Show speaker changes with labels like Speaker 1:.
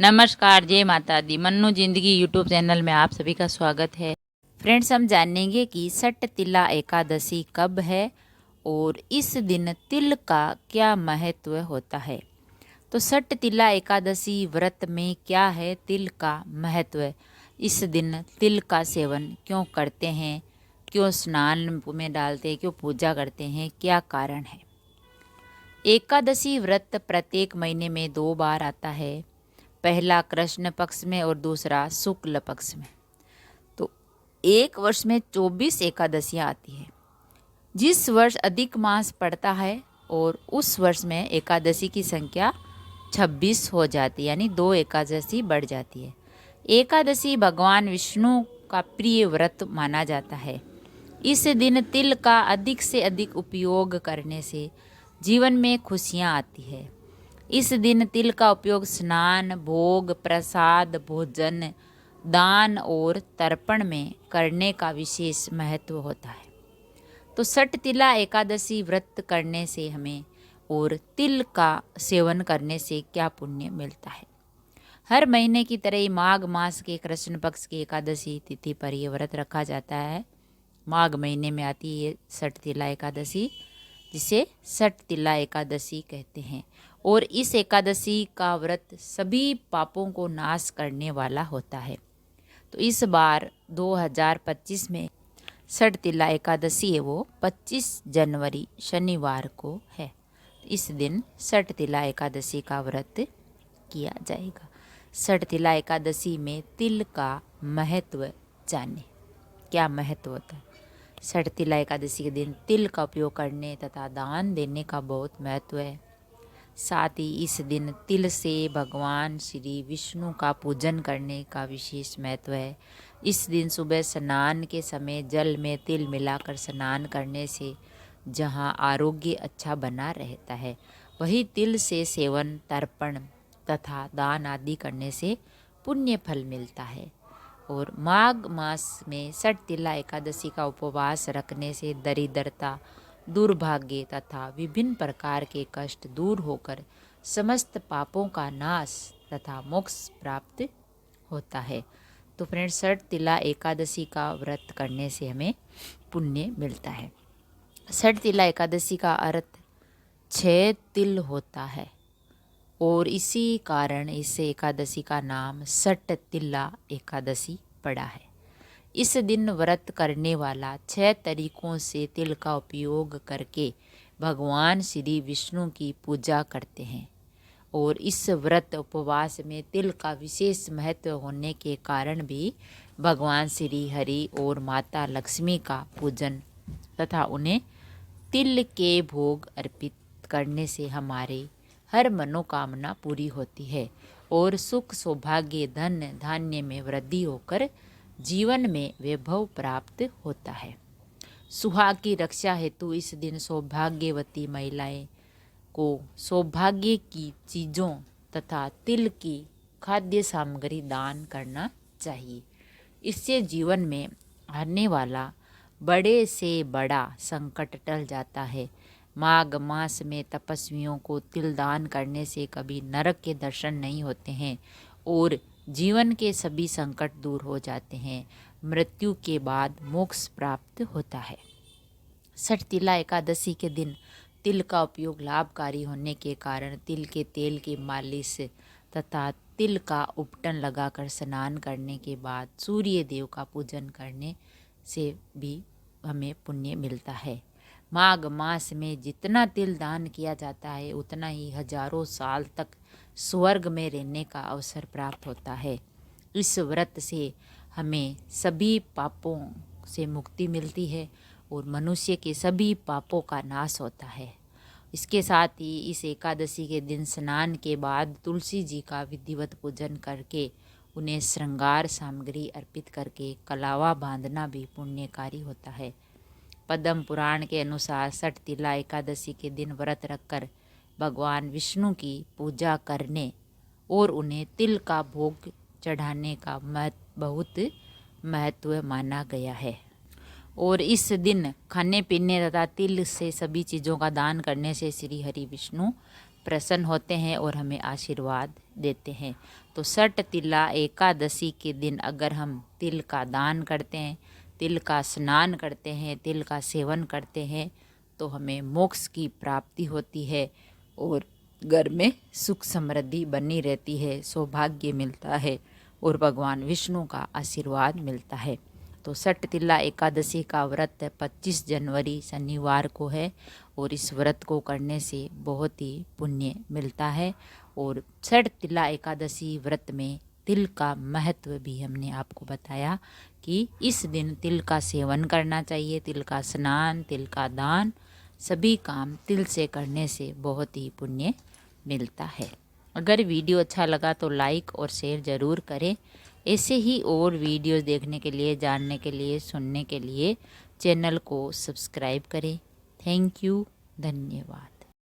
Speaker 1: नमस्कार, जय माता दी। मन्नू जिंदगी यूट्यूब चैनल में आप सभी का स्वागत है। फ्रेंड्स, हम जानेंगे कि सट तिला एकादशी कब है और इस दिन तिल का क्या महत्व होता है। तो सट तिला एकादशी व्रत में क्या है तिल का महत्व, इस दिन तिल का सेवन क्यों करते हैं, क्यों स्नान में डालते हैं, क्यों पूजा करते हैं, क्या कारण है। एकादशी व्रत प्रत्येक महीने में 2 बार आता है, पहला कृष्ण पक्ष में और दूसरा शुक्ल पक्ष में। तो एक वर्ष में 24 एकादशियाँ आती है। जिस वर्ष अधिक मास पड़ता है और उस वर्ष में एकादशी की संख्या 26 हो जाती है, यानी 2 एकादशी बढ़ जाती है। एकादशी भगवान विष्णु का प्रिय व्रत माना जाता है। इस दिन तिल का अधिक से अधिक उपयोग करने से जीवन में खुशियाँ आती है। इस दिन तिल का उपयोग स्नान, भोग, प्रसाद, भोजन, दान और तर्पण में करने का विशेष महत्व होता है। तो सट तिला एकादशी व्रत करने से हमें और तिल का सेवन करने से क्या पुण्य मिलता है। हर महीने की तरह ही माघ मास के कृष्ण पक्ष की एकादशी तिथि पर यह व्रत रखा जाता है। माघ महीने में आती है सट तिला एकादशी, जिसे सट तिला एकादशी कहते हैं। और इस एकादशी का व्रत सभी पापों को नाश करने वाला होता है। तो इस बार 2025 में सट तिला एकादशी है वो 25 जनवरी शनिवार को है। इस दिन सट तिला एकादशी का व्रत किया जाएगा। सट तिला एकादशी में तिल का महत्व जाने, क्या महत्व होता है। सट तिला एकादशी के दिन तिल का उपयोग करने तथा दान देने का बहुत महत्व है। साथ ही इस दिन तिल से भगवान श्री विष्णु का पूजन करने का विशेष महत्व है। इस दिन सुबह स्नान के समय जल में तिल मिलाकर स्नान करने से जहां आरोग्य अच्छा बना रहता है, वही तिल से सेवन, तर्पण तथा दान आदि करने से पुण्य फल मिलता है। और माघ मास में सट तिला एकादशी का उपवास रखने से दरिद्रता, दुर्भाग्य तथा विभिन्न प्रकार के कष्ट दूर होकर समस्त पापों का नाश तथा मोक्ष प्राप्त होता है। तो फ्रेंड्स, सट तिला एकादशी का व्रत करने से हमें पुण्य मिलता है। सट तिला एकादशी का अर्थ 6 तिल होता है और इसी कारण इस एकादशी का नाम सट तिला एकादशी पड़ा है। इस दिन व्रत करने वाला 6 तरीकों से तिल का उपयोग करके भगवान श्री विष्णु की पूजा करते हैं। और इस व्रत उपवास में तिल का विशेष महत्व होने के कारण भी भगवान श्री हरि और माता लक्ष्मी का पूजन तथा उन्हें तिल के भोग अर्पित करने से हमारे हर मनोकामना पूरी होती है और सुख, सौभाग्य, धन धान्य में वृद्धि होकर जीवन में वैभव प्राप्त होता है। सुहाग की रक्षा हेतु इस दिन सौभाग्यवती महिलाएं को सौभाग्य की चीज़ों तथा तिल की खाद्य सामग्री दान करना चाहिए। इससे जीवन में आने वाला बड़े से बड़ा संकट टल जाता है। माघ मास में तपस्वियों को तिल दान करने से कभी नरक के दर्शन नहीं होते हैं और जीवन के सभी संकट दूर हो जाते हैं। मृत्यु के बाद मोक्ष प्राप्त होता है। सट तिला एकादशी के दिन तिल का उपयोग लाभकारी होने के कारण तिल के तेल की मालिश तथा तिल का उपटन लगाकर स्नान करने के बाद सूर्य देव का पूजन करने से भी हमें पुण्य मिलता है। माघ मास में जितना तिल दान किया जाता है उतना ही हजारों साल तक स्वर्ग में रहने का अवसर प्राप्त होता है। इस व्रत से हमें सभी पापों से मुक्ति मिलती है और मनुष्य के सभी पापों का नाश होता है। इसके साथ ही इस एकादशी के दिन स्नान के बाद तुलसी जी का विधिवत पूजन करके उन्हें श्रृंगार सामग्री अर्पित करके कलावा बांधना भी पुण्यकारी होता है। पद्म पुराण के अनुसार सट तिला एकादशी के दिन व्रत रखकर भगवान विष्णु की पूजा करने और उन्हें तिल का भोग चढ़ाने का बहुत महत्व माना गया है। और इस दिन खाने पीने तथा तिल से सभी चीज़ों का दान करने से श्री हरि विष्णु प्रसन्न होते हैं और हमें आशीर्वाद देते हैं। तो सट तिला एकादशी के दिन अगर हम तिल का दान करते हैं, तिल का स्नान करते हैं, तिल का सेवन करते हैं तो हमें मोक्ष की प्राप्ति होती है और घर में सुख समृद्धि बनी रहती है, सौभाग्य मिलता है और भगवान विष्णु का आशीर्वाद मिलता है। तो सट तिला एकादशी का व्रत 25 जनवरी शनिवार को है और इस व्रत को करने से बहुत ही पुण्य मिलता है। और सट तिला एकादशी व्रत में तिल का महत्व भी हमने आपको बताया कि इस दिन तिल का सेवन करना चाहिए, तिल का स्नान, तिल का दान, सभी काम तिल से करने से बहुत ही पुण्य मिलता है। अगर वीडियो अच्छा लगा तो लाइक और शेयर ज़रूर करें। ऐसे ही और वीडियोस देखने के लिए, जानने के लिए, सुनने के लिए चैनल को सब्सक्राइब करें। थैंक यू, धन्यवाद।